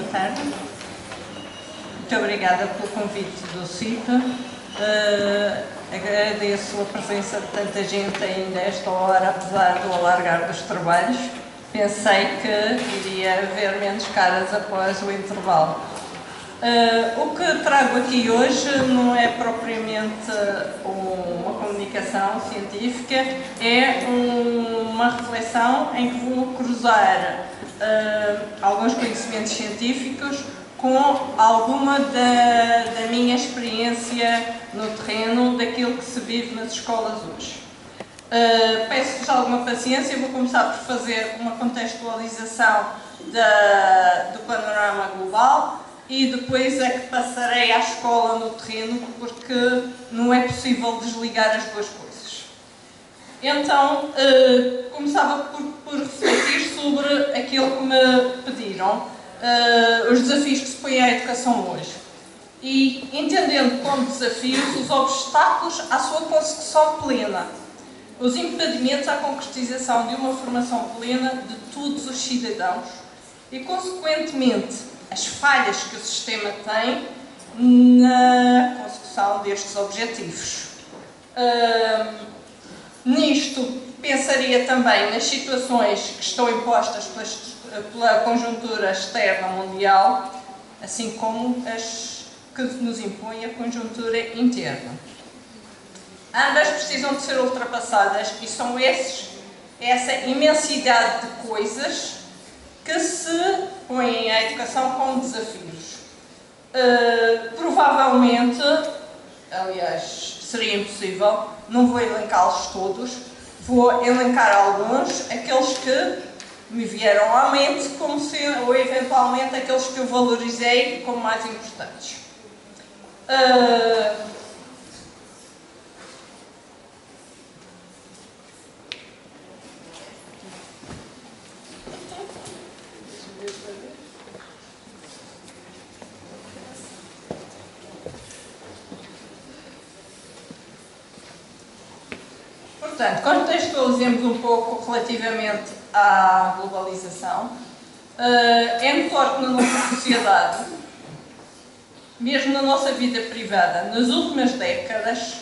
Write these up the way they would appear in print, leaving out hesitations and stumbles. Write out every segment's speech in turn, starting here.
tarde. Muito obrigada pelo convite do CIP. Agradeço a presença de tanta gente ainda a esta hora, apesar do alargar dos trabalhos. Pensei que iria haver menos caras após o intervalo. O que trago aqui hoje não é propriamente uma comunicação científica, é uma reflexão em que vou cruzar alguns conhecimentos científicos com alguma da minha experiência no terreno, daquilo que se vive nas escolas hoje. Peço-vos alguma paciência, vou começar por fazer uma contextualização do panorama global e depois é que passarei à escola no terreno, porque não é possível desligar as duas coisas. Então, começava por refletir sobre aquilo que me pediram, os desafios que se põem à educação hoje. E entendendo como desafios os obstáculos à sua consecução plena, os impedimentos à concretização de uma formação plena de todos os cidadãos e, consequentemente, as falhas que o sistema tem na consecução destes objetivos. Nisto, pensaria também nas situações que estão impostas pela conjuntura externa mundial, assim como as que nos impõe a conjuntura interna. Ambas precisam de ser ultrapassadas e são essa imensidade de coisas que se põem à educação como desafios. Provavelmente, aliás, seria impossível, não vou elencá-los todos, vou elencar alguns, aqueles que me vieram à mente, ou eventualmente aqueles que eu valorizei como mais importantes. Portanto, contextualizemos um pouco relativamente à globalização. É notório que na nossa sociedade, mesmo na nossa vida privada, nas últimas décadas,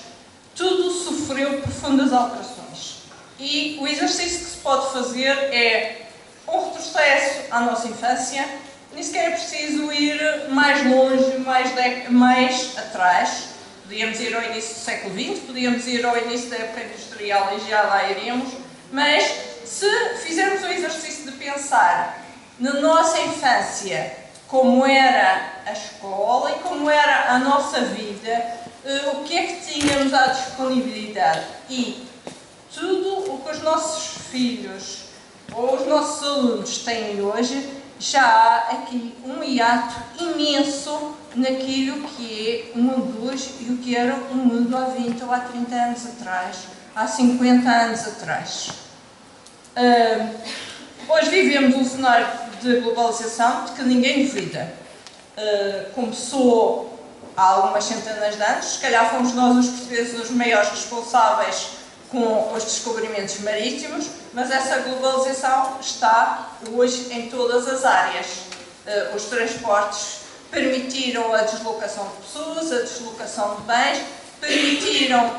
tudo sofreu profundas alterações. E o exercício que se pode fazer é um retrocesso à nossa infância, nem sequer é preciso ir mais longe, mais atrás. Podíamos ir ao início do século XX, podíamos ir ao início da época industrial e já lá iremos, mas se fizermos o exercício de pensar na nossa infância, como era a escola e como era a nossa vida, o que é que tínhamos à disponibilidade e tudo o que os nossos filhos ou os nossos alunos têm hoje, já há aqui um hiato imenso naquilo que é o mundo hoje e o que era o mundo há 20 ou há 30 anos atrás, há 50 anos atrás. Hoje vivemos um cenário de globalização de que ninguém duvida. Começou há algumas centenas de anos, se calhar fomos nós os portugueses os maiores responsáveis com os descobrimentos marítimos, mas essa globalização está hoje em todas as áreas. Os transportes permitiram a deslocação de pessoas, a deslocação de bens, permitiram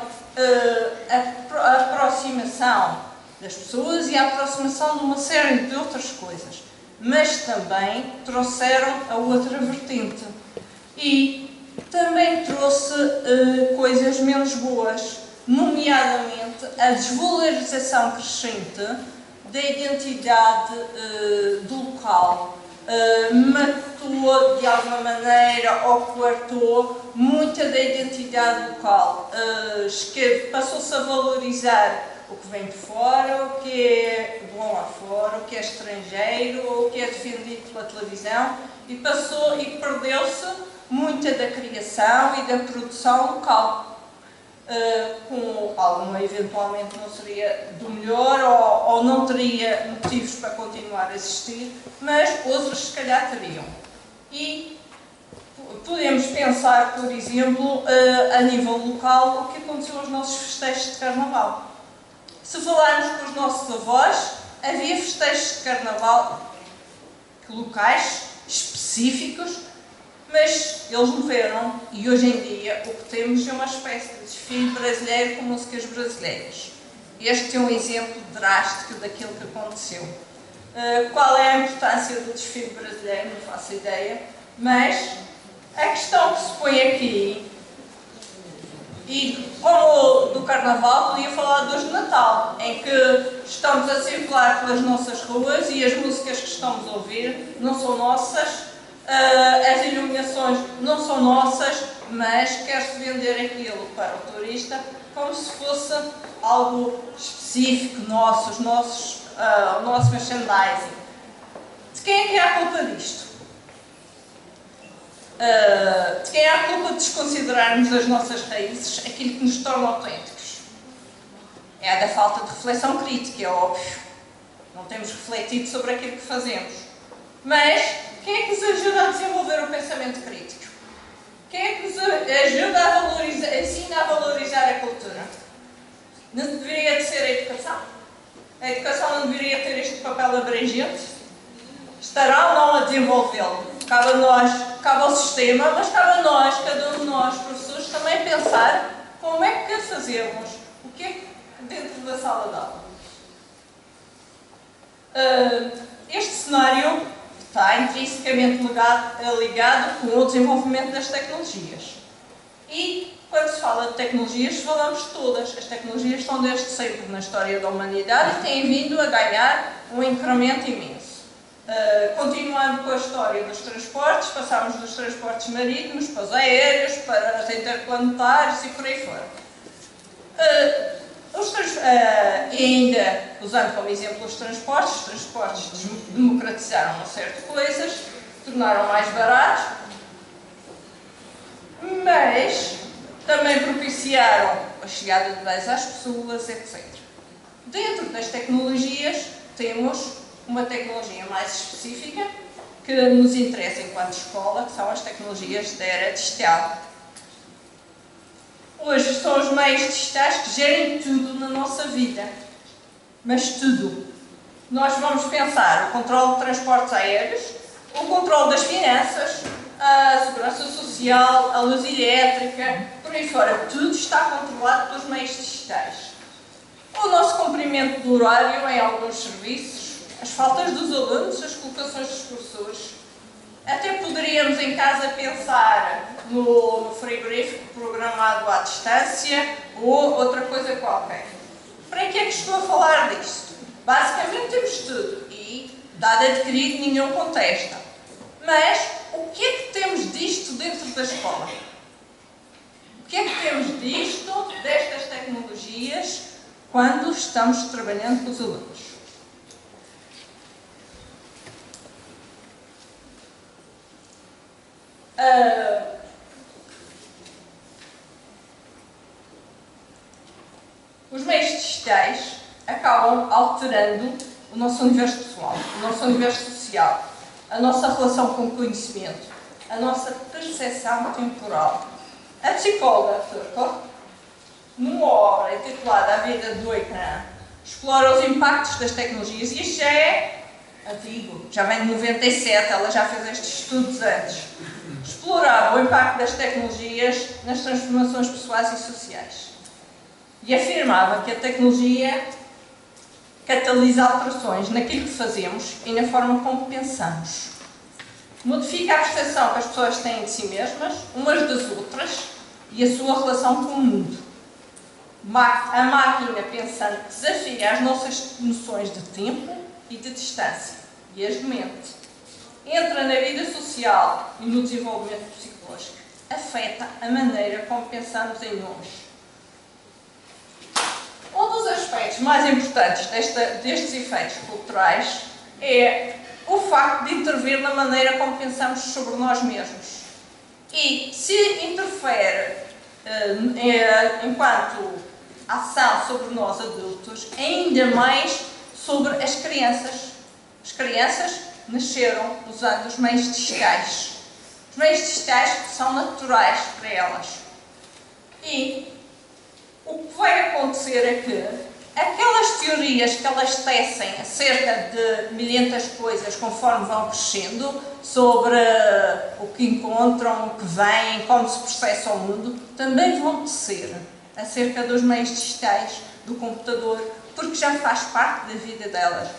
a aproximação das pessoas e a aproximação de uma série de outras coisas, mas também trouxeram a outra vertente e também trouxe coisas menos boas, nomeadamente a desvalorização crescente da identidade do local. Matou de alguma maneira ou coartou muita da identidade local. Passou-se a valorizar o que vem de fora, o que é bom lá fora, o que é estrangeiro, ou o que é defendido pela televisão e perdeu-se muita da criação e da produção local. Com alguma eventualmente não seria do melhor ou não teria motivos para continuar a existir, mas outros se calhar teriam. E podemos pensar, por exemplo, a nível local, o que aconteceu aos nossos festejos de Carnaval. Se falarmos com os nossos avós, havia festejos de Carnaval locais específicos, mas eles morreram e hoje em dia o que temos é uma espécie de desfile brasileiro com músicas brasileiras. Este é um exemplo drástico daquilo que aconteceu. Qual é a importância do desfile brasileiro? Não faço ideia, mas a questão que se põe aqui, e como do Carnaval, podia falar dos de Natal, em que estamos a circular pelas nossas ruas e as músicas que estamos a ouvir não são nossas, as iluminações não são nossas, mas quer-se vender aquilo para o turista como se fosse algo específico nosso, o nosso merchandising. De quem é que é a culpa disto? De quem é a culpa de desconsiderarmos as nossas raízes, aquilo que nos torna autênticos? É da falta de reflexão crítica, é óbvio. Não temos refletido sobre aquilo que fazemos. Mas quem é que nos ajuda a desenvolver o pensamento crítico? Quem é que nos ajuda a valorizar, ensina a valorizar a cultura? Não deveria de ser a educação? A educação não deveria ter este papel abrangente? Estará ou não a desenvolvê-lo? Cabe a nós, cabe ao sistema, mas cabe a nós, cada um de nós, professores, também pensar como é que fazemos, o que é que dentro da sala de aula. Este cenário está intrinsecamente ligado com o desenvolvimento das tecnologias. E, quando se fala de tecnologias, falamos de todas. As tecnologias estão desde sempre na história da humanidade e têm vindo a ganhar um incremento imenso. Continuando com a história dos transportes, passamos dos transportes marítimos para os aéreos, para os interplanetários e por aí fora. E ainda, usando como exemplo os transportes democratizaram uma série de coisas, tornaram mais baratos, mas também propiciaram a chegada de bens às pessoas, etc. Dentro das tecnologias, temos uma tecnologia mais específica que nos interessa enquanto escola, que são as tecnologias da era digital. Hoje são os meios digitais que gerem tudo na nossa vida, mas tudo. Nós vamos pensar o controle de transportes aéreos, o controle das finanças, a segurança social, a luz elétrica, por aí fora, tudo está controlado pelos meios digitais. O nosso cumprimento do horário em alguns serviços, as faltas dos alunos, as colocações dos professores. Até poderíamos em casa pensar no frigorífico programado à distância ou outra coisa qualquer. Para que é que estou a falar disto? Basicamente temos tudo e, dado adquirido, nenhum contesta. Mas o que é que temos disto dentro da escola? O que é que temos disto, destas tecnologias, quando estamos trabalhando com os alunos? Os meios digitais acabam alterando o nosso universo pessoal, o nosso universo social, a nossa relação com o conhecimento, a nossa percepção temporal. A psicóloga Turco, numa obra intitulada A Vida do Ecrã, explora os impactos das tecnologias, e isto já é antigo, já vem de 97, ela já fez estes estudos antes. Explorava o impacto das tecnologias nas transformações pessoais e sociais. E afirmava que a tecnologia catalisa alterações naquilo que fazemos e na forma como pensamos. Modifica a percepção que as pessoas têm de si mesmas, umas das outras, e a sua relação com o mundo. A máquina pensante desafia as nossas noções de tempo e de distância, e as de mente. Entra na vida social e no desenvolvimento psicológico. Afeta a maneira como pensamos em nós. Um dos aspectos mais importantes destes efeitos culturais é o facto de intervir na maneira como pensamos sobre nós mesmos. E se interfere enquanto ação sobre nós adultos, ainda mais sobre as crianças. As crianças nasceram usando os meios digitais. Os meios digitais que são naturais para elas. E o que vai acontecer é que aquelas teorias que elas tecem acerca de milhentas coisas conforme vão crescendo, sobre o que encontram, o que vêm, como se processa o mundo, também vão tecer acerca dos meios digitais, do computador, porque já faz parte da vida delas.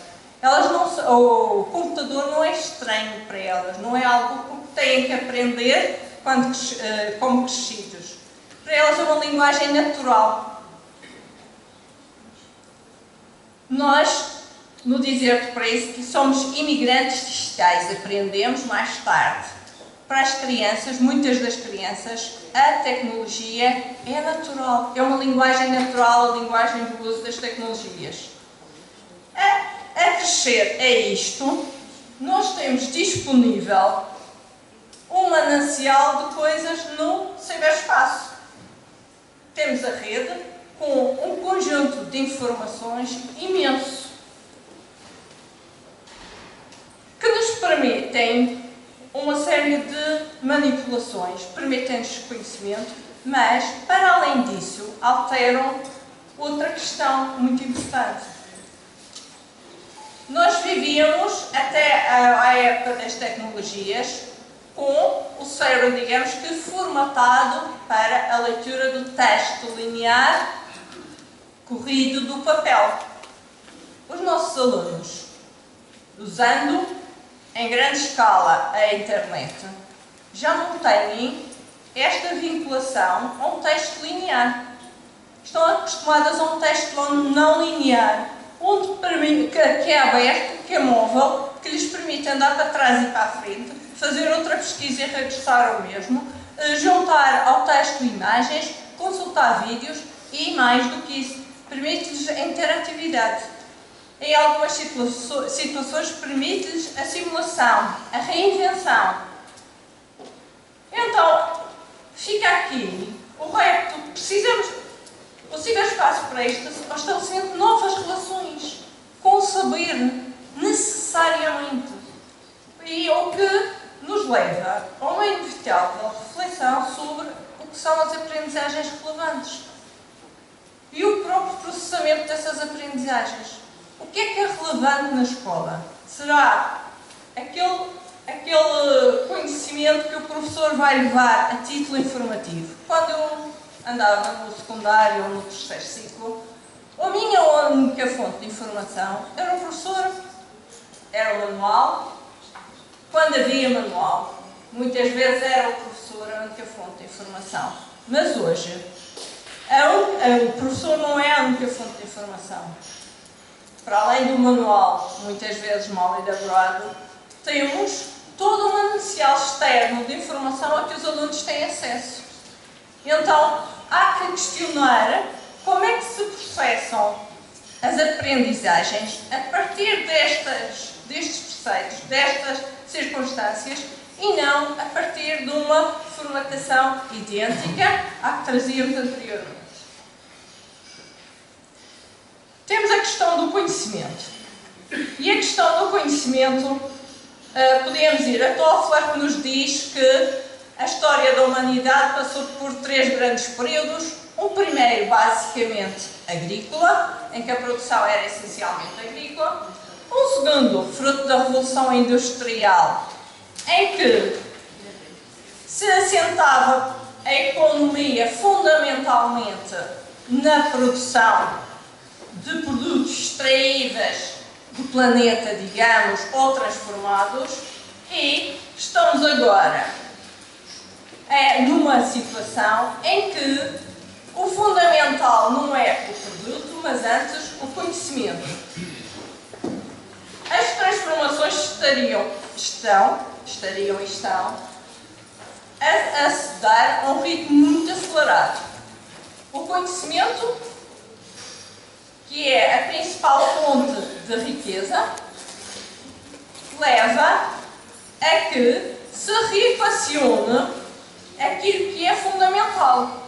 O computador não é estranho para elas, não é algo que têm que aprender como crescidos. Para elas é uma linguagem natural. Nós, no Dizer de Preço, somos imigrantes digitais, aprendemos mais tarde. Para as crianças, muitas das crianças, a tecnologia é natural, é uma linguagem natural, a linguagem do uso das tecnologias. A crescer é isto, nós temos disponível um manancial de coisas no ciberespaço. Temos a rede com um conjunto de informações imenso, que nos permitem uma série de manipulações, permitem-nos conhecimento, mas, para além disso, alteram outra questão muito importante. Nós vivíamos, até à época das tecnologias, com o cérebro, digamos que, formatado para a leitura do texto linear corrido do papel. Os nossos alunos, usando em grande escala a internet, já não têm esta vinculação a um texto linear. Estão acostumadas a um texto não linear, que é aberto, que é móvel, que lhes permite andar para trás e para a frente, fazer outra pesquisa e regressar ao mesmo, juntar ao texto imagens, consultar vídeos e, mais do que isso, permite-lhes a interatividade. Em algumas situações, permite-lhes a simulação, a reinvenção. Então, fica aqui o repto. Precisamos, o ciberespaço para isto, o estabelecimento de novas relações com o saber, necessariamente. E o que nos leva a uma inevitável reflexão sobre o que são as aprendizagens relevantes e o próprio processamento dessas aprendizagens. O que é relevante na escola? Será aquele conhecimento que o professor vai levar a título informativo? Quando eu andava no secundário ou no terceiro ciclo, a minha única fonte de informação era o professor, era o manual. Quando havia manual, muitas vezes era o professor a única fonte de informação. Mas hoje, o professor não é a única fonte de informação. Para além do manual, muitas vezes mal elaborado, temos todo um manancial externo de informação a que os alunos têm acesso. Então, há que questionar como é que se processam as aprendizagens a partir destes preceitos, destas circunstâncias, e não a partir de uma formatação idêntica à que trazíamos anteriormente. Temos a questão do conhecimento. E a questão do conhecimento, podemos ir a Toffler, que nos diz que a história da humanidade passou por 3 grandes períodos. Um primeiro, basicamente, agrícola, em que a produção era essencialmente agrícola. Um segundo, fruto da Revolução Industrial, em que se assentava a economia fundamentalmente na produção de produtos extraíveis do planeta, digamos, ou transformados, e estamos agora numa situação em que o fundamental não é o produto, mas antes o conhecimento. As transformações estão a se dar a um ritmo muito acelerado. O conhecimento, que é a principal fonte de riqueza, leva a que se reequacione aquilo que é fundamental.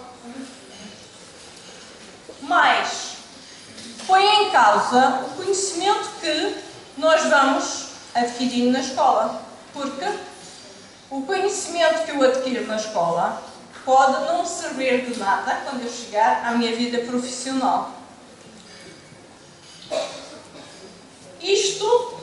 Mas põe em causa o conhecimento que nós vamos adquirindo na escola. Porque o conhecimento que eu adquiro na escola pode não servir de nada quando eu chegar à minha vida profissional. isto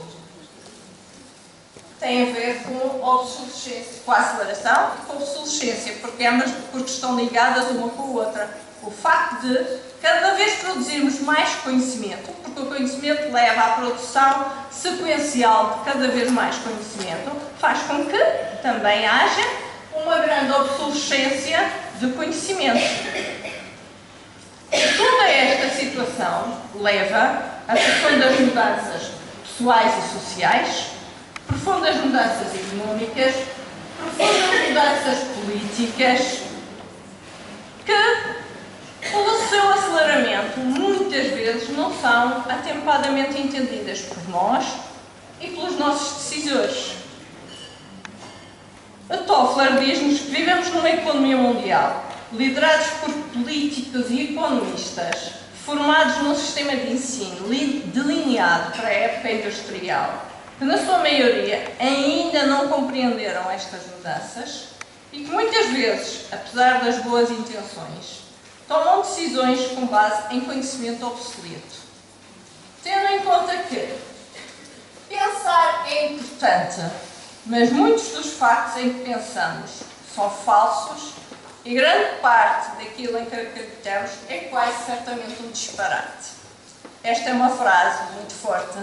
tem a ver com a obsolescência, com a aceleração e com a obsolescência, porque estão ligadas uma com a outra. O facto de cada vez produzirmos mais conhecimento, porque o conhecimento leva à produção sequencial de cada vez mais conhecimento, faz com que também haja uma grande obsolescência de conhecimento. Toda esta situação leva a profundas mudanças pessoais e sociais, profundas mudanças económicas, profundas mudanças políticas, que, pelo seu aceleramento, muitas vezes não são atempadamente entendidas por nós e pelos nossos decisores. A Toffler diz-nos que vivemos numa economia mundial, liderados por políticos e economistas, formados num sistema de ensino delineado para a época industrial, que na sua maioria ainda não compreenderam estas mudanças e que muitas vezes, apesar das boas intenções, tomam decisões com base em conhecimento obsoleto. Tendo em conta que pensar é importante, mas muitos dos factos em que pensamos são falsos e grande parte daquilo em que acreditamos é quase certamente um disparate. Esta é uma frase muito forte,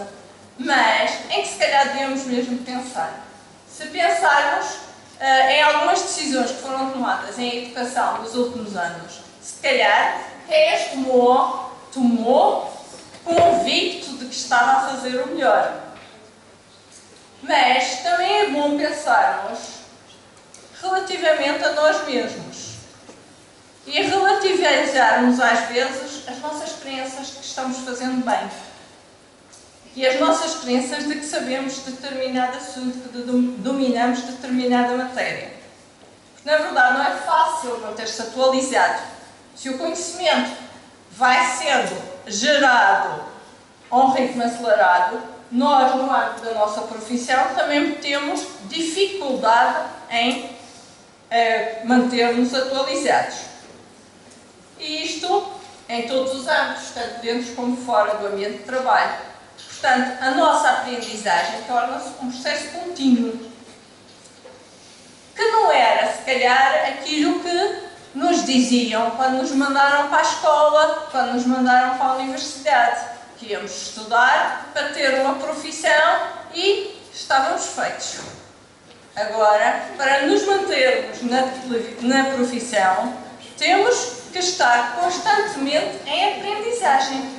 mas em que se calhar devemos mesmo pensar. Se pensarmos em algumas decisões que foram tomadas em educação nos últimos anos, se calhar quem as tomou convicto de que estava a fazer o melhor. Mas também é bom pensarmos relativamente a nós mesmos e relativizarmos às vezes as nossas crenças de que estamos fazendo bem e as nossas crenças de que sabemos determinado assunto, que dominamos determinada matéria. Porque, na verdade, não é fácil manter-se atualizado. Se o conhecimento vai sendo gerado a um ritmo acelerado, nós, no âmbito da nossa profissão, também temos dificuldade em manter-nos atualizados. E isto em todos os âmbitos, tanto dentro como fora do ambiente de trabalho. Portanto, a nossa aprendizagem torna-se um processo contínuo, que não era, se calhar, aquilo que nos diziam quando nos mandaram para a escola, quando nos mandaram para a universidade, que íamos estudar para ter uma profissão e estávamos feitos. Agora, para nos mantermos na profissão, temos que estar constantemente em aprendizagem.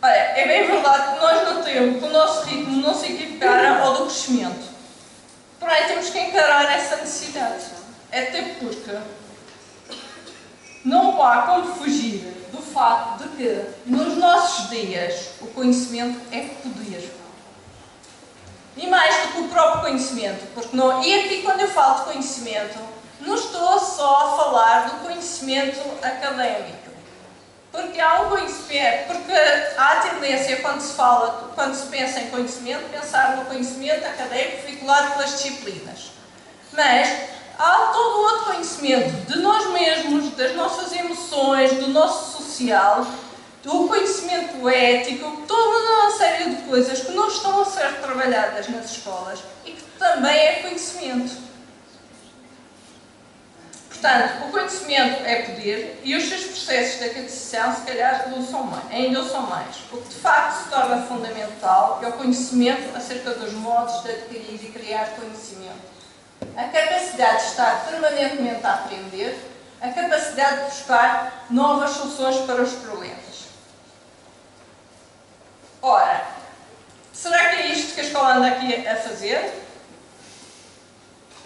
Olha, é bem verdade que nós não temos, que o nosso ritmo não se equipara ao do crescimento. Porém, temos que encarar essa necessidade. Até porque não há como fugir do facto de que, nos nossos dias, o conhecimento é poder. E mais do que o próprio conhecimento. Porque não, e aqui, quando eu falo de conhecimento, não estou só a falar do conhecimento académico. Porque há um conhecimento, porque há a tendência, quando se pensa em conhecimento, pensar no conhecimento académico vinculado pelas disciplinas. Mas há todo o outro conhecimento de nós mesmos, das nossas emoções, do nosso social, do conhecimento ético, toda uma série de coisas que não estão a ser trabalhadas nas escolas e que também é conhecimento. Portanto, o conhecimento é poder e os seus processos de aquisição, se calhar, ainda o são mais. O que de facto se torna fundamental é o conhecimento acerca dos modos de adquirir e criar conhecimento. A capacidade de estar permanentemente a aprender, a capacidade de buscar novas soluções para os problemas. Ora, será que é isto que a escola anda aqui a fazer?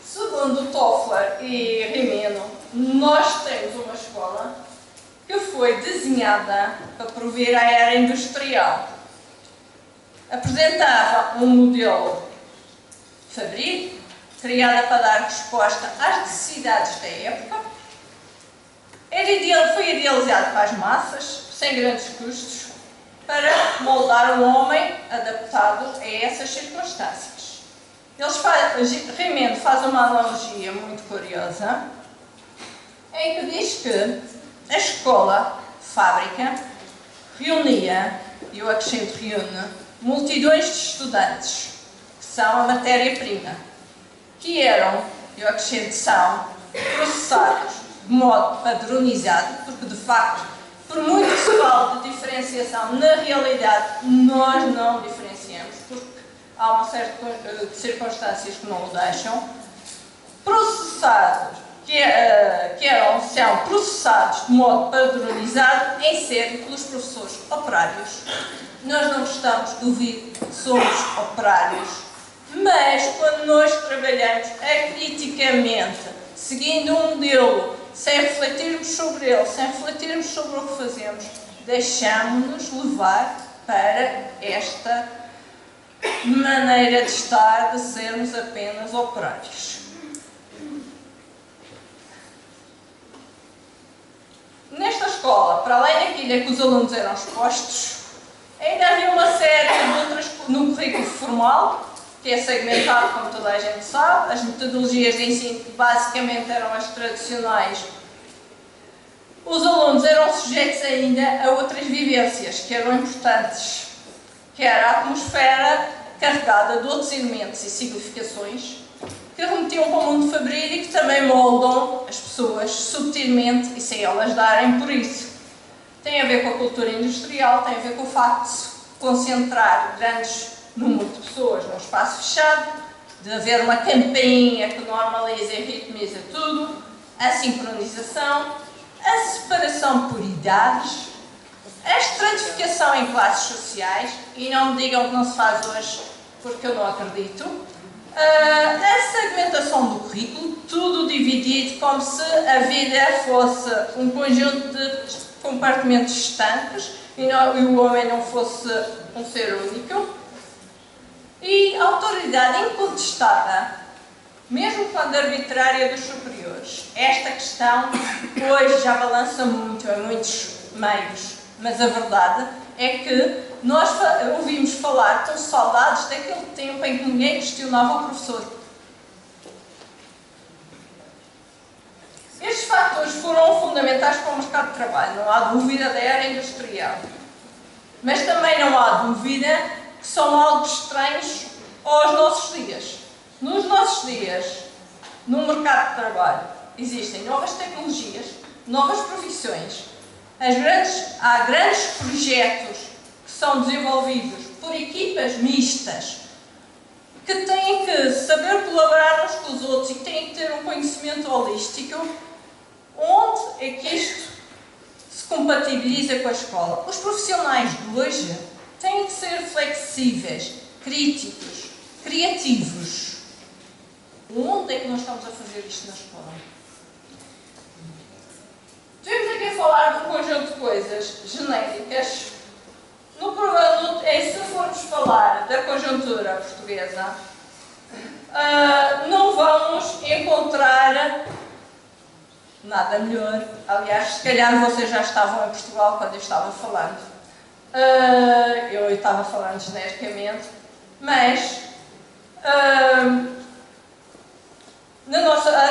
Segundo Toffler e Rimeno, nós temos uma escola que foi desenhada para prover a era industrial. Apresentava um modelo fabril, criada para dar resposta às necessidades da época. Foi idealizado para as massas, sem grandes custos, para moldar um homem adaptado a essas circunstâncias. Rimeno faz uma analogia muito curiosa, em que diz que a escola, fábrica, reunia e eu acrescento reúne, multidões de estudantes, que são a matéria-prima, que eram, eu acrescento são, processados de modo padronizado, porque de facto, por muito que se fale de diferenciação, na realidade nós não diferenciamos, porque há uma série de circunstâncias que não o deixam, processados, são processados de modo padronizado em série pelos professores operários. Nós não gostamos de ouvir que somos operários, mas quando nós trabalhamos acriticamente, seguindo um modelo, sem refletirmos sobre ele, sem refletirmos sobre o que fazemos, deixamos-nos levar para esta maneira de estar, de sermos apenas operários. Nesta escola, para além daquilo que os alunos eram expostos, ainda havia uma série de outras no currículo formal, que é segmentado, como toda a gente sabe. As metodologias de ensino que basicamente eram as tradicionais. Os alunos eram sujeitos ainda a outras vivências que eram importantes, que era a atmosfera carregada de outros elementos e significações que remetiam para o mundo fabril e que também moldam as pessoas subtilmente e sem elas darem por isso. Tem a ver com a cultura industrial, tem a ver com o facto de se concentrar grandes número de pessoas num espaço fechado, de haver uma campainha que normaliza e ritmiza tudo, a sincronização, a separação por idades, a estratificação em classes sociais, e não me digam que não se faz hoje, porque eu não acredito, a segmentação do currículo, tudo dividido como se a vida fosse um conjunto de compartimentos estanques e o homem não fosse um ser único. E autoridade incontestada, mesmo quando arbitrária, dos superiores. Esta questão hoje já balança muito em muitos meios, mas a verdade é que nós ouvimos falar, tão saudades daquele tempo em que ninguém questionava o professor. Estes fatores foram fundamentais para o mercado de trabalho, não há dúvida da era industrial. Mas também não há dúvida que são algo estranhos aos nossos dias. Nos nossos dias, no mercado de trabalho, existem novas tecnologias, novas profissões. Há grandes projetos que são desenvolvidos por equipas mistas que têm que saber colaborar uns com os outros e têm que ter um conhecimento holístico. Onde é que isto se compatibiliza com a escola? Os profissionais de hoje têm que ser flexíveis, críticos, criativos. Onde é que nós estamos a fazer isto na escola? Estivemos aqui a falar de um conjunto de coisas genéricas. Se formos falar da conjuntura portuguesa, não vamos encontrar nada melhor. Aliás, se calhar vocês já estavam em Portugal quando eu estava falando. Eu estava falando genericamente, mas a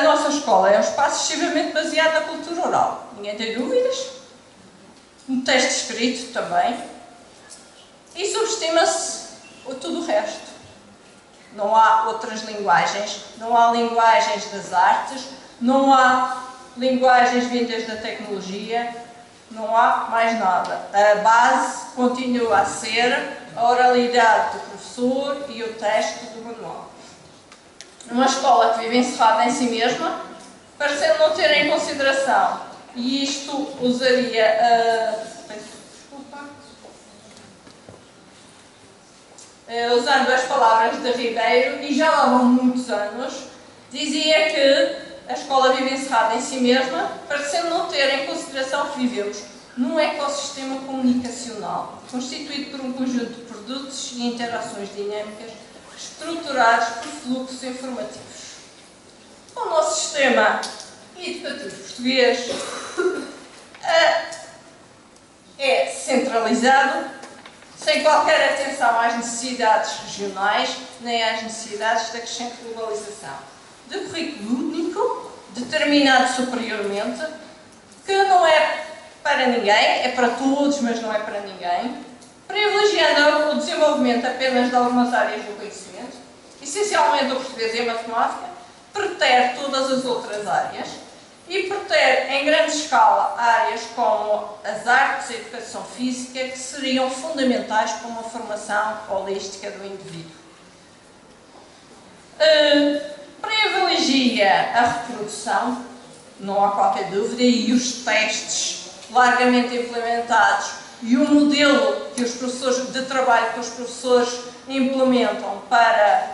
nossa escola é um espaço excessivamente baseado na cultura oral. Ninguém tem dúvidas. No texto escrito também. E subestima-se tudo o resto. Não há outras linguagens, não há linguagens das artes, não há linguagens vindas da tecnologia, não há mais nada. A base continua a ser a oralidade do professor e o texto do manual. Numa escola que vive encerrada em si mesma, parecendo não ter em consideração, e isto usaria usando as palavras de Ribeiro, e já lá vão muitos anos, dizia que a escola vive encerrada em si mesma, parecendo não ter em consideração que vivemos num ecossistema comunicacional, constituído por um conjunto de produtos e interações dinâmicas, estruturados por fluxos informativos. O nosso sistema educativo português é centralizado, sem qualquer atenção às necessidades regionais, nem às necessidades da crescente globalização. De currículo único, determinado superiormente, que não é para ninguém, é para todos, mas não é para ninguém, privilegiando o desenvolvimento apenas de algumas áreas do conhecimento, essencialmente o português e a matemática, pretere todas as outras áreas e pretere em grande escala áreas como as artes e a educação física, que seriam fundamentais para uma formação holística do indivíduo. Privilegia a reprodução, não há qualquer dúvida, e os testes largamente implementados e o modelo que os professores de trabalho que os professores implementam para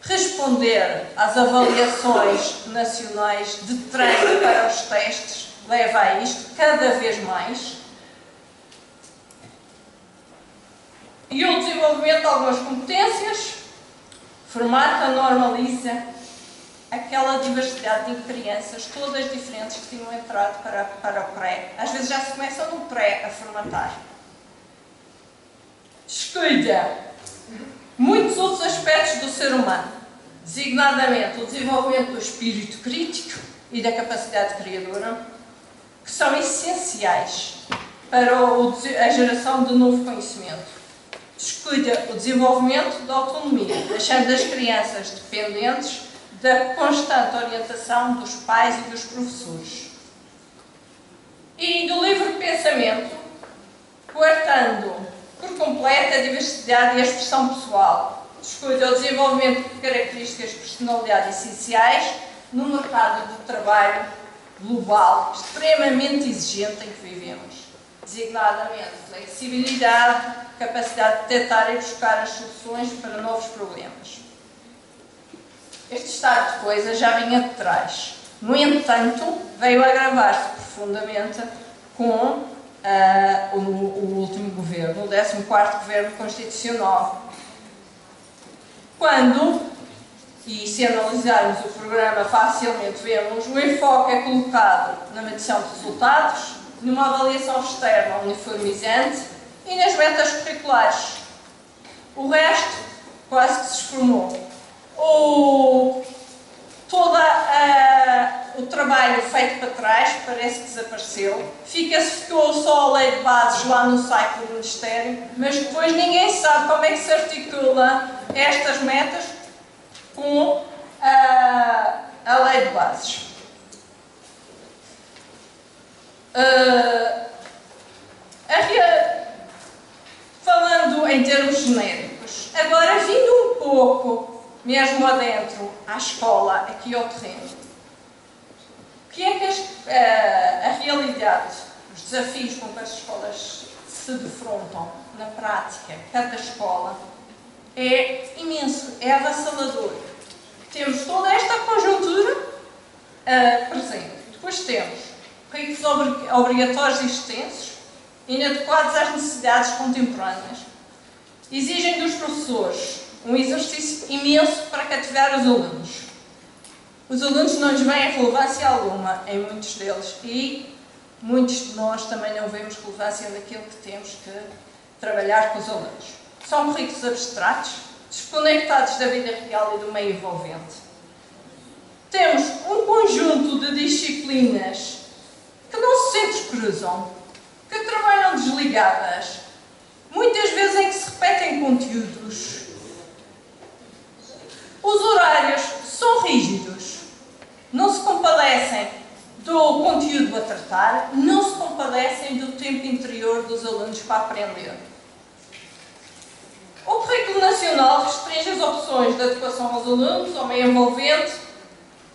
responder às avaliações nacionais de treino para os testes leva a isto cada vez mais. E o desenvolvimento de algumas competências formata, normaliza aquela diversidade de crianças, todas diferentes, que tinham entrado para o pré. Às vezes já se começa no pré a formatar. Descuida muitos outros aspectos do ser humano, designadamente o desenvolvimento do espírito crítico e da capacidade criadora, que são essenciais para a geração de novo conhecimento. Descuida o desenvolvimento da autonomia, deixando as crianças dependentes da constante orientação dos pais e dos professores. E do livre pensamento, coartando por completo a diversidade e a expressão pessoal. Descuida o desenvolvimento de características de personalidade essenciais no mercado de trabalho global, extremamente exigente em que vivemos. Designadamente, flexibilidade, capacidade de detectar e buscar as soluções para novos problemas. Este estado de coisas já vinha de trás. No entanto, veio agravar-se profundamente com o último governo, o 14º Governo Constitucional. Quando, e se analisarmos o programa facilmente vemos, o enfoque é colocado na medição de resultados, numa avaliação externa uniformizante e nas metas curriculares. O resto quase que se esfumou. Todo o trabalho feito para trás parece que desapareceu. Ficou só a lei de bases lá no site do Ministério, mas depois ninguém sabe como é que se articula estas metas com a lei de bases. Falando em termos genéricos, agora vindo um pouco mesmo adentro à escola, aqui ao terreno, o que é que a realidade, os desafios com que as escolas se defrontam na prática, cada escola, é imenso, é avassalador. Temos toda esta conjuntura presente. Depois temos currículos obrigatórios e extensos, inadequados às necessidades contemporâneas. Exigem dos professores um exercício imenso para cativar os alunos. Os alunos não lhes veem relevância alguma em muitos deles e muitos de nós também não vemos relevância naquilo que temos que trabalhar com os alunos. São currículos abstratos, desconectados da vida real e do meio envolvente. Temos um conjunto de disciplinas que não se entrecruzam, que trabalham desligadas, muitas vezes em que se repetem conteúdos. Os horários são rígidos, não se compadecem do conteúdo a tratar, não se compadecem do tempo interior dos alunos para aprender. O currículo nacional restringe as opções de adequação aos alunos, ao meio envolvente,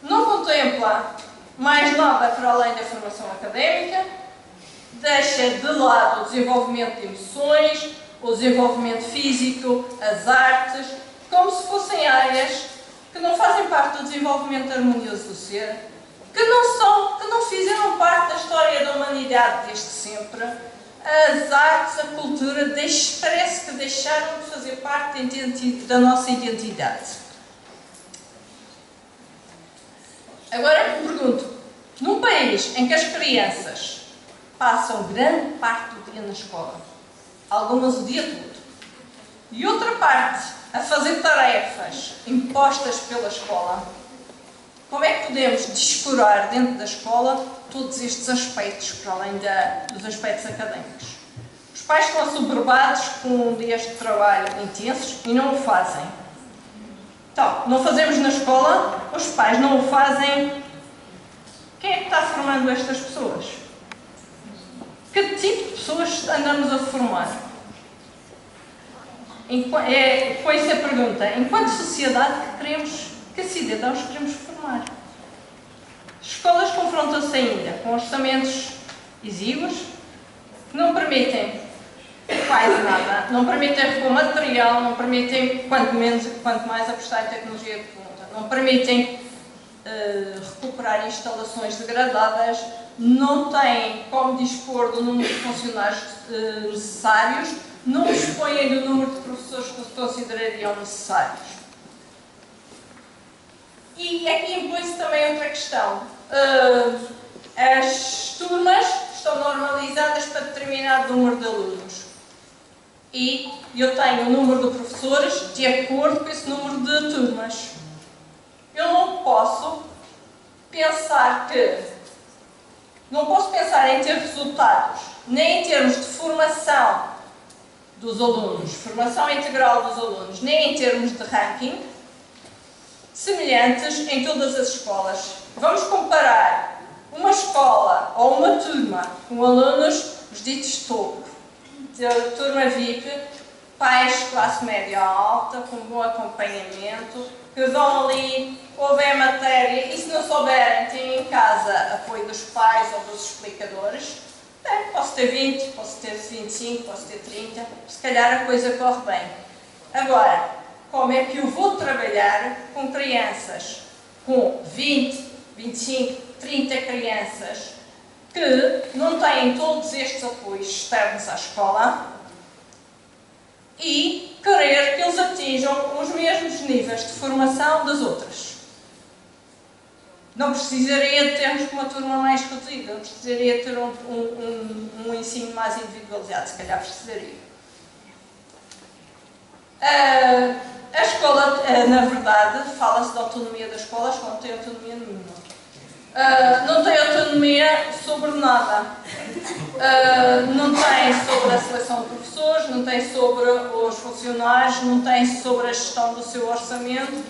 não contempla mais nada para além da formação académica, deixa de lado o desenvolvimento de emoções, o desenvolvimento físico, as artes, como se fossem áreas que não fazem parte do desenvolvimento harmonioso do ser, que não fizeram parte da história da humanidade desde sempre. As artes, a cultura, parece que deixaram de fazer parte da nossa identidade. Agora me pergunto, num país em que as crianças passam grande parte do dia na escola, algumas o dia todo, e outra parte a fazer tarefas impostas pela escola, como é que podemos descurar dentro da escola todos estes aspectos, para além dos aspectos académicos? Os pais estão assoberbados com dias de trabalho intensos e não o fazem. Então, não fazemos na escola, os pais não o fazem. Quem é que está formando estas pessoas? Que tipo de pessoas andamos a formar? Foi essa a pergunta. Enquanto sociedade, que cidadãos queremos formar? Escolas confrontam-se ainda com orçamentos exíguos que não permitem quase nada, não permitem reforma material, não permitem, quanto mais apostar em tecnologia de ponta, não permitem recuperar instalações degradadas, não têm como dispor do número de funcionários necessários, não dispõem do número de professores que considerariam necessários. E aqui impõe-se também outra questão. As turmas estão normalizadas para determinado número de alunos. E eu tenho o número de professores de acordo com esse número de turmas. Eu não posso pensar em ter resultados, nem em termos de formação dos alunos, formação integral dos alunos, nem em termos de ranking, semelhantes em todas as escolas. Vamos comparar uma escola ou uma turma com alunos, os ditos topo, de turma VIP, pais de classe média alta, com bom acompanhamento, que vão ali, ouvem a matéria e se não souberem, têm em casa apoio dos pais ou dos explicadores. Posso ter 20, posso ter 25, posso ter 30, se calhar a coisa corre bem. Agora, como é que eu vou trabalhar com crianças com 20, 25, 30 crianças que não têm todos estes apoios externos à escola e querer que eles atinjam os mesmos níveis de formação das outras? Não precisaria de termos uma turma mais reduzida, não precisaria de ter um ensino mais individualizado, se calhar precisaria. A escola, na verdade, fala-se da autonomia da escola, a escola não tem autonomia nenhuma. Não tem autonomia sobre nada. Não tem sobre a seleção de professores, não tem sobre os funcionários, não tem sobre a gestão do seu orçamento,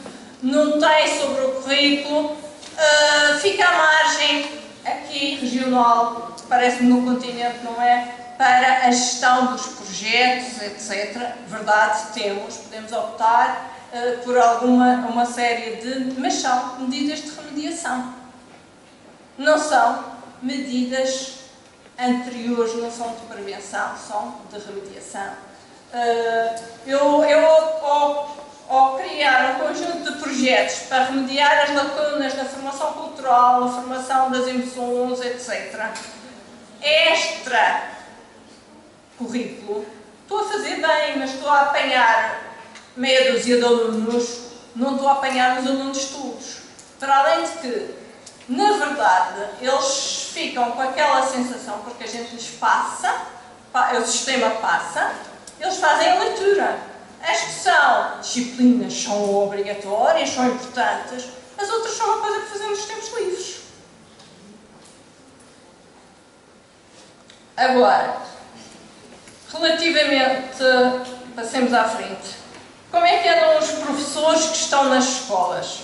não tem sobre o currículo. Fica à margem, aqui regional, parece-me no continente, não é? Para a gestão dos projetos, etc. Verdade, podemos optar por uma série de, mas são medidas de remediação. Não são medidas anteriores, não são de prevenção, são de remediação. Ao criar um conjunto de projetos para remediar as lacunas da formação cultural, a formação das emoções, etc., extra currículo, estou a fazer bem, mas estou a apanhar meia dúzia de alunos, não estou a apanhar os alunos todos. Para além de que, na verdade, eles ficam com aquela sensação, porque a gente lhes passa, o sistema passa, eles fazem a leitura. As que são disciplinas são obrigatórias, são importantes, as outras são uma coisa que fazemos nos tempos livres. Agora, relativamente, passemos à frente, como é que andam os professores que estão nas escolas?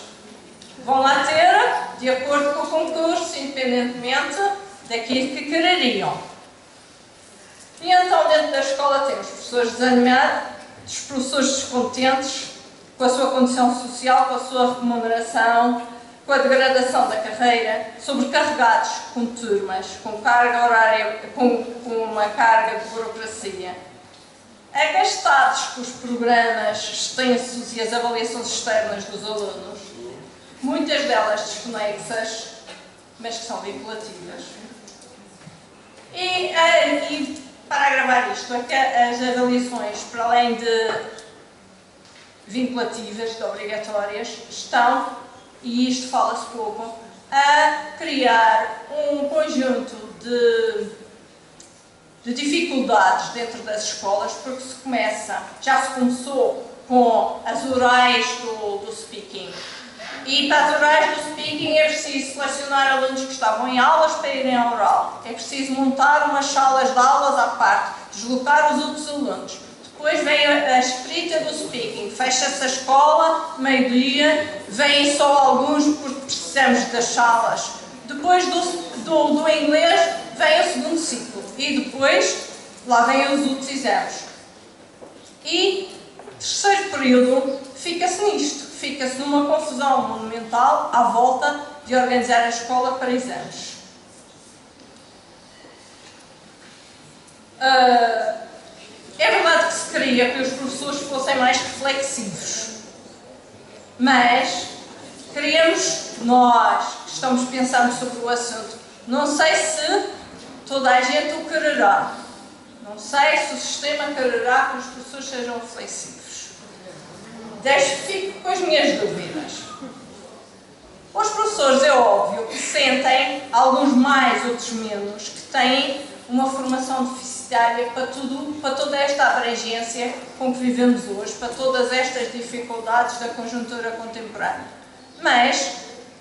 Vão lá ter, de acordo com o concurso, independentemente daquilo que quereriam. E então, dentro da escola, temos professores desanimados, os professores descontentes com a sua condição social, com a sua remuneração, com a degradação da carreira, sobrecarregados com turmas, com carga horária, com uma carga de burocracia, agastados com os programas extensos e as avaliações externas dos alunos, muitas delas desconexas, mas que são vinculativas. E para agravar isto, é que as avaliações, para além de vinculativas, de obrigatórias, estão, e isto fala-se pouco, a criar um conjunto de dificuldades dentro das escolas, porque já se começou com as orais do speaking. E para as orais do speaking é preciso selecionar alunos que estavam em aulas para irem ao oral. É preciso montar umas salas de aulas à parte, deslocar os outros alunos. Depois vem a espreita do speaking, fecha-se a escola, meio-dia, vêm só alguns porque precisamos das salas. Depois do inglês vem o segundo ciclo e depois lá vêm os outros exames. E terceiro período fica-se nisto, fica-se numa confusão monumental à volta de organizar a escola para exames. É verdade que se queria que os professores fossem mais reflexivos, mas queríamos, nós que estamos pensando sobre o assunto, não sei se toda a gente o quererá, não sei se o sistema quererá que os professores sejam reflexivos. Fico com as minhas dúvidas. Os professores, é óbvio, que sentem, alguns mais, outros menos, que têm uma formação deficitária para toda esta abrangência com que vivemos hoje, para todas estas dificuldades da conjuntura contemporânea. Mas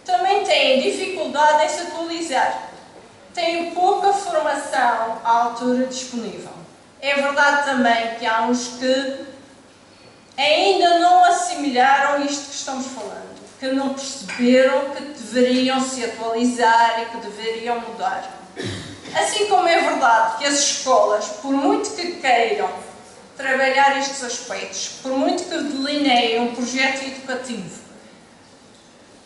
também têm dificuldade em se atualizar. Têm pouca formação à altura disponível. É verdade também que há uns que ainda não assimilaram isto que estamos falando, que não perceberam que deveriam se atualizar e que deveriam mudar. Assim como é verdade que as escolas, por muito que queiram trabalhar estes aspectos, por muito que delineiem um projeto educativo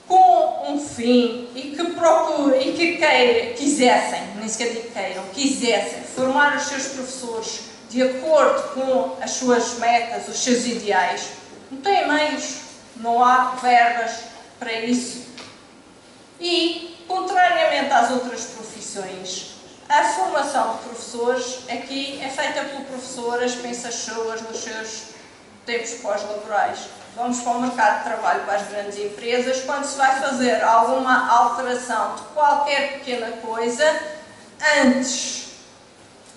com um fim e que procurem e que quisessem, nem sequer digo queiram, quisessem formar os seus professores de acordo com as suas metas, os seus ideais, não têm meios, não há verbas para isso. E, contrariamente às outras profissões, a formação de professores aqui é feita por professoras, pensas suas, nos seus tempos pós-laborais. Vamos para o mercado de trabalho, para as grandes empresas, quando se vai fazer alguma alteração de qualquer pequena coisa, antes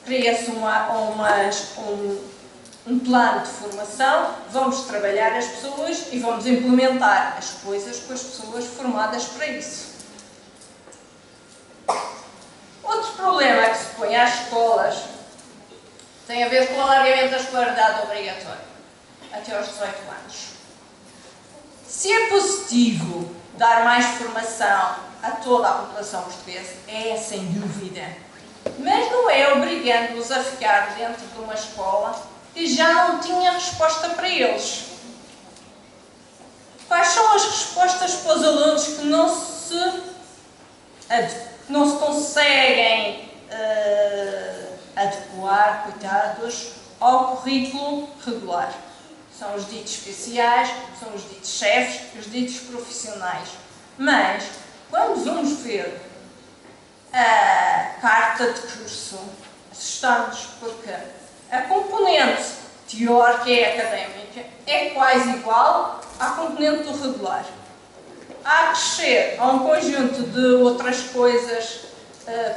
cria-se um plano de formação, vamos trabalhar as pessoas e vamos implementar as coisas com as pessoas formadas para isso. Outro problema que se põe às escolas tem a ver com o alargamento da escolaridade obrigatória, até aos 18 anos. Se é positivo dar mais formação a toda a população portuguesa, é sem dúvida. Mas não é obrigando-os a ficar dentro de uma escola que já não tinha resposta para eles. Quais são as respostas para os alunos que não se conseguem adequar, coitados, ao currículo regular? São os ditos especiais, são os ditos chefes, os ditos profissionais. Mas, quando vamos ver a carta de curso, assustamos porque a componente teórica e académica é quase igual à componente do regular. Há a crescer a um conjunto de outras coisas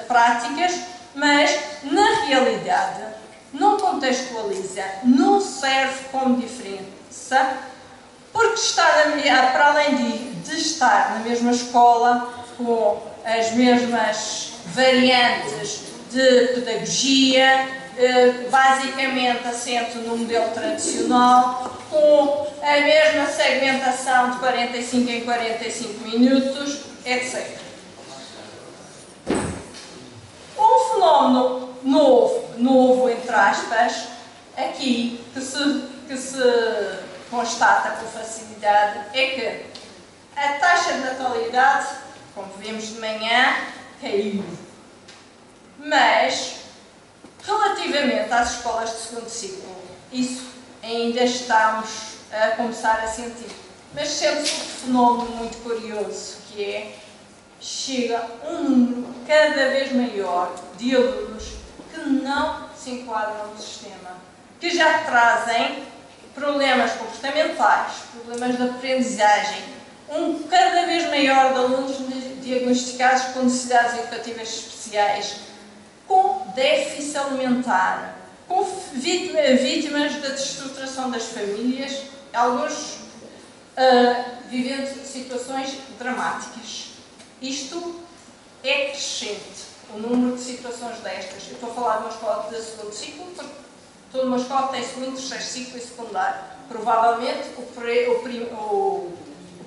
práticas, mas, na realidade, não contextualiza, não serve como diferença, porque para além de estar na mesma escola, com as mesmas variantes de pedagogia, basicamente assento no modelo tradicional, com a mesma segmentação de 45 em 45 minutos, etc. Um fenómeno novo entre aspas, aqui, que se constata com facilidade, é que a taxa de natalidade, como vimos de manhã, caiu. Mas, relativamente às escolas de segundo ciclo, isso ainda estamos a começar a sentir. Mas sente-se um fenómeno muito curioso, que é, chega um número cada vez maior de alunos que não se enquadram no sistema, que já trazem problemas comportamentais, problemas de aprendizagem, cada vez maior de alunos diagnosticados com necessidades educativas especiais, com déficit alimentar, com vítimas da destruturação das famílias, alguns vivendo situações dramáticas. Isto é crescente, o número de situações destas. Eu estou a falar de uma escola de segundo ciclo, porque Toda uma escola tem segundo, terceiro ciclo e secundário. Provavelmente o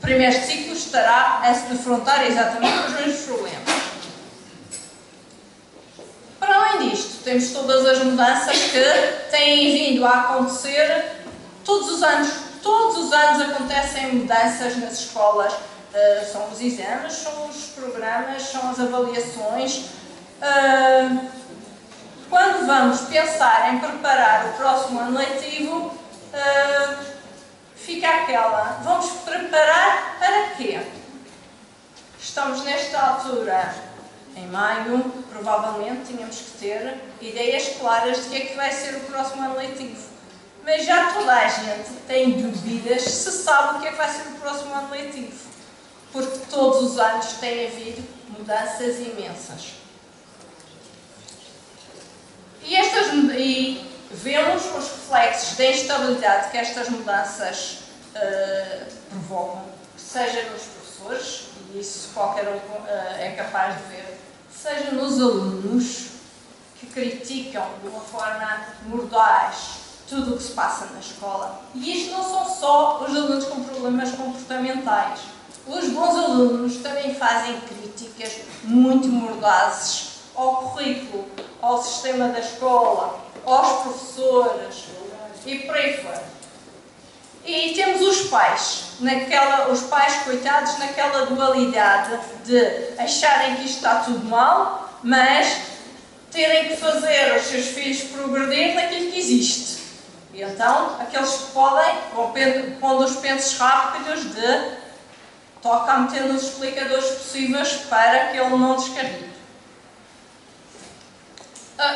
primeiro ciclo estará a se defrontar exatamente com os mesmos problemas. Para além disto, temos todas as mudanças que têm vindo a acontecer todos os anos. Todos os anos acontecem mudanças nas escolas. São os exames, são os programas, são as avaliações. Quando vamos pensar em preparar o próximo ano letivo, fica aquela, vamos preparar para quê? Estamos nesta altura, em maio, provavelmente tínhamos que ter ideias claras de que é que vai ser o próximo ano letivo. Mas já toda a gente tem dúvidas se sabe o que é que vai ser o próximo ano letivo. Porque todos os anos tem havido mudanças imensas. E vemos os reflexos da instabilidade que estas mudanças provocam, seja nos professores, e isso qualquer um é capaz de ver, seja nos alunos, que criticam de uma forma mordaz tudo o que se passa na escola. E isto não são só os alunos com problemas comportamentais. Os bons alunos também fazem críticas muito mordazes ao currículo, ao sistema da escola, aos professores e por aí fora. E temos os pais, os pais coitados naquela dualidade de acharem que isto está tudo mal, mas terem que fazer os seus filhos progredir naquilo que existe. E então, aqueles que podem, vão pondo os pensos rápidos de toca a meter nos explicadores possíveis para que ele não descarregue.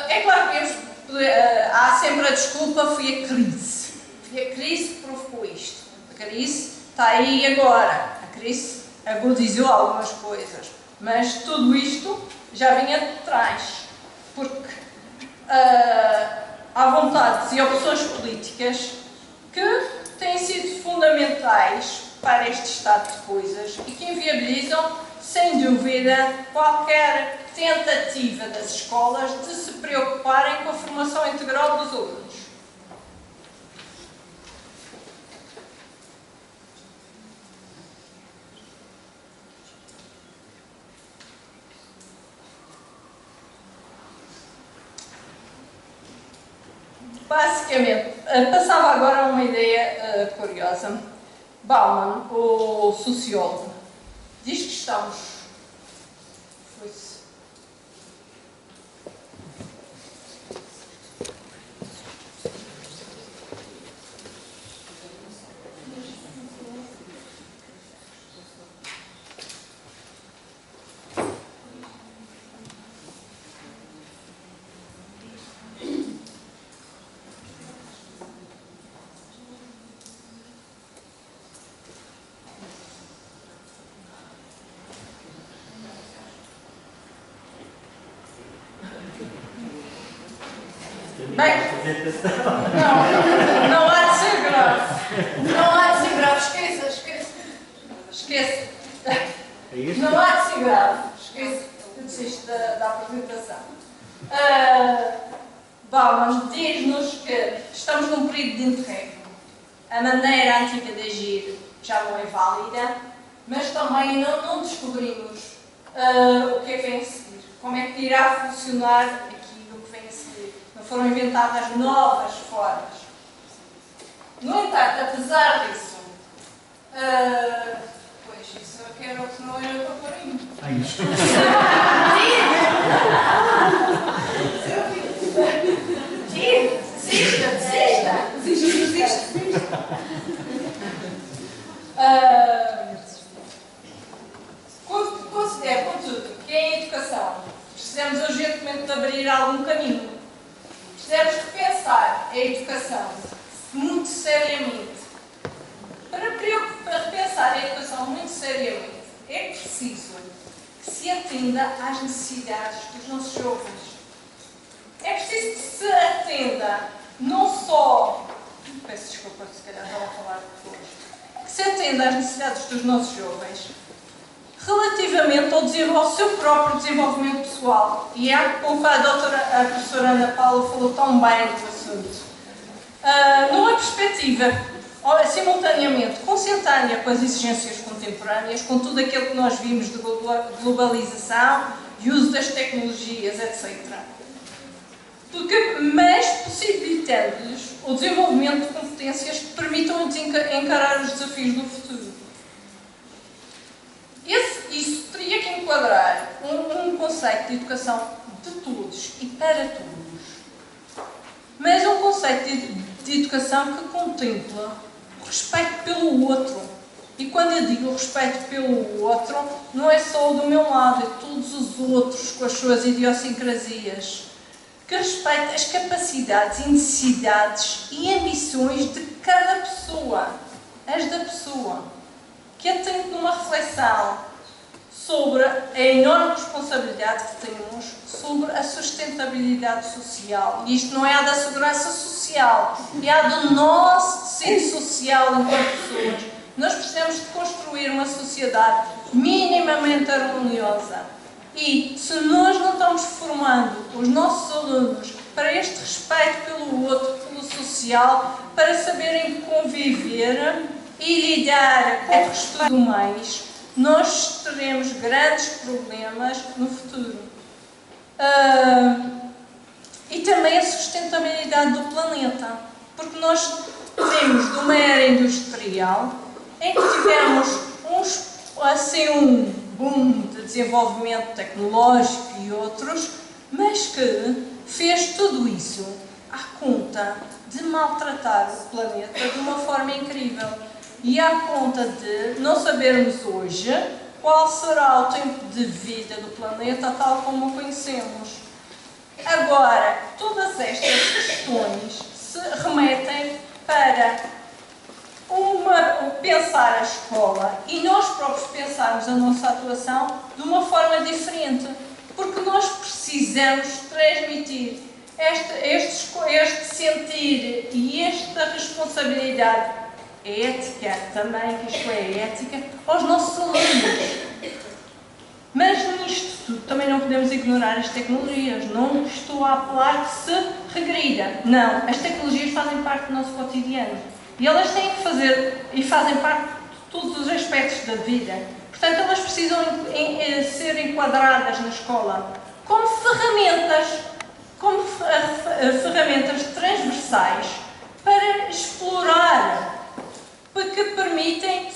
É claro que há sempre a desculpa, foi a crise. Foi a crise que provocou isto. A crise está aí agora. A crise agudizou algumas coisas. Mas tudo isto já vinha de trás. Porque há vontades e opções políticas que têm sido fundamentais para este estado de coisas e que inviabilizam, sem dúvida, qualquer tentativa das escolas de se preocuparem com a formação integral dos alunos. Basicamente, passava agora a uma ideia curiosa. Bauman, o sociólogo, diz que estamos... Bem, não há de ser grave. Não há de ser grave. Esqueça. Não há de ser grave. Esqueça. Eu desisto da apresentação. Bauman diz-nos que estamos num período de interregno. A maneira antiga de agir já não é válida, mas também não descobrimos o que é que vem a seguir. Como é que irá funcionar aquilo que vem a seguir. Não foram inventadas novas formas. No entanto, apesar disso, pois isso eu quero que não era para pôr aí. Considero, contudo, que em educação precisamos urgentemente de abrir algum caminho. Precisamos repensar a educação muito seriamente. Para repensar a educação muito seriamente, é preciso que se atenda às necessidades dos nossos jovens. É preciso que se atenda não só... Peço desculpa, se calhar estava a falar depois. Que se atenda às necessidades dos nossos jovens relativamente ao seu próprio desenvolvimento pessoal. E há pouco a professora Ana Paula falou tão bem do assunto. Numa perspectiva simultaneamente consentânea com as exigências contemporâneas, com tudo aquilo que nós vimos de globalização, de uso das tecnologias, etc. Mas possibilitando-lhes o desenvolvimento de competências que permitam-lhes encarar os desafios do futuro. Isso teria que enquadrar um conceito de educação de todos e para todos, mas um conceito de educação que contempla o respeito pelo outro. E quando eu digo respeito pelo outro, não é só o do meu lado, é todos os outros com as suas idiosincrasias, que respeita as capacidades e necessidades e ambições de cada pessoa, as da pessoa, que atente numa reflexão sobre a enorme responsabilidade que temos sobre a sustentabilidade social. E isto não é a da segurança social, é a do nosso tecido social enquanto pessoas. Nós precisamos de construir uma sociedade minimamente harmoniosa. E se nós não estamos formando os nossos alunos para este respeito pelo outro, pelo social, para saberem conviver e lidar com o resto do mais, nós teremos grandes problemas no futuro. E também a sustentabilidade do planeta, porque nós temos de uma era industrial em que tivemos um boom de desenvolvimento tecnológico e outros, mas que fez tudo isso à conta de maltratar o planeta de uma forma incrível e à conta de não sabermos hoje qual será o tempo de vida do planeta tal como o conhecemos. Agora, todas estas questões se remetem para pensar a escola e nós próprios pensarmos a nossa atuação de uma forma diferente, porque nós precisamos transmitir este sentir e esta responsabilidade ética também, que isto é ética, aos nossos alunos. Mas nisto tudo também não podemos ignorar as tecnologias. Não estou a apelar que se regrida. Não, as tecnologias fazem parte do nosso cotidiano. E elas têm que fazer e fazem parte de todos os aspectos da vida. Portanto, elas precisam ser enquadradas na escola como ferramentas transversais para explorar, porque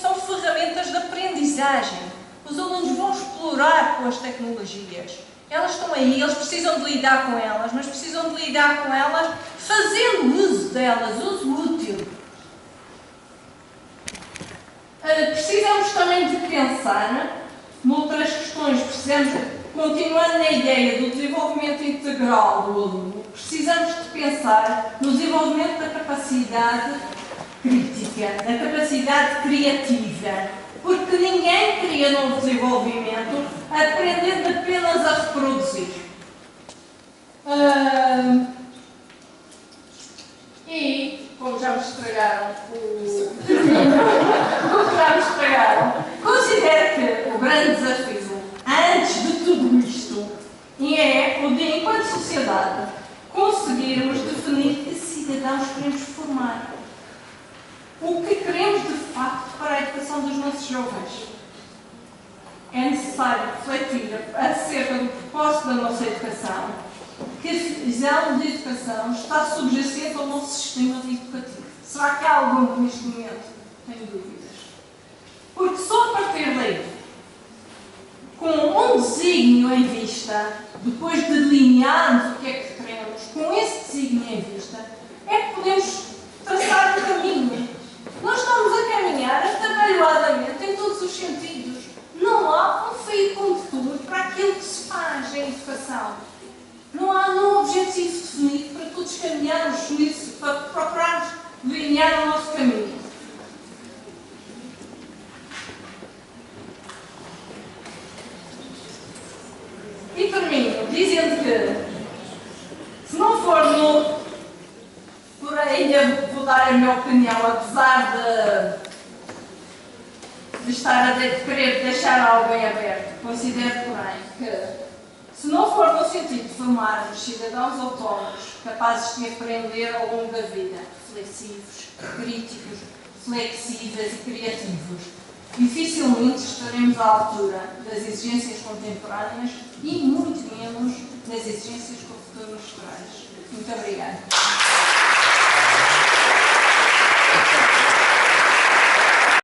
são ferramentas de aprendizagem. Os alunos vão explorar com as tecnologias. Elas estão aí, eles precisam de lidar com elas, mas precisam de lidar com elas fazendo uso delas, uso útil. Precisamos também de pensar noutras questões, continuando na ideia do desenvolvimento integral do aluno, precisamos de pensar no desenvolvimento da capacidade crítica, da capacidade criativa, porque ninguém cria novo desenvolvimento aprendendo apenas a reproduzir. E, como já me estragaram considero que o grande desafio, antes de tudo isto, é o de, enquanto sociedade, conseguirmos definir que cidadãos queremos formar. O que queremos de facto para a educação dos nossos jovens. É necessário refletir acerca do propósito da nossa educação, que a visão de educação está subjacente ao nosso sistema educativo. Será que há algum que neste momento tem dúvidas? Porque só a partir daí, com um desígnio em vista, depois de delinearmos o que é que queremos, com esse desígnio em vista, é que podemos traçar um caminho. Nós estamos a caminhar atabalhoadamente em todos os sentidos. Não há um fio condutor para aquilo que se faz em educação. Não há um objetivo definido para todos caminharmos nisso, para procurarmos delinear o nosso caminho. E termino dizendo que, se não for por ainda vou dar a minha opinião, apesar de querer deixar algo em aberto, considero, porém, que se não for no sentido de formarmos cidadãos autónomos, capazes de aprender ao longo da vida, reflexivos, críticos, flexíveis e criativos. Dificilmente estaremos à altura das exigências contemporâneas e muito menos das exigências que o futuro nos traz. Muito obrigada.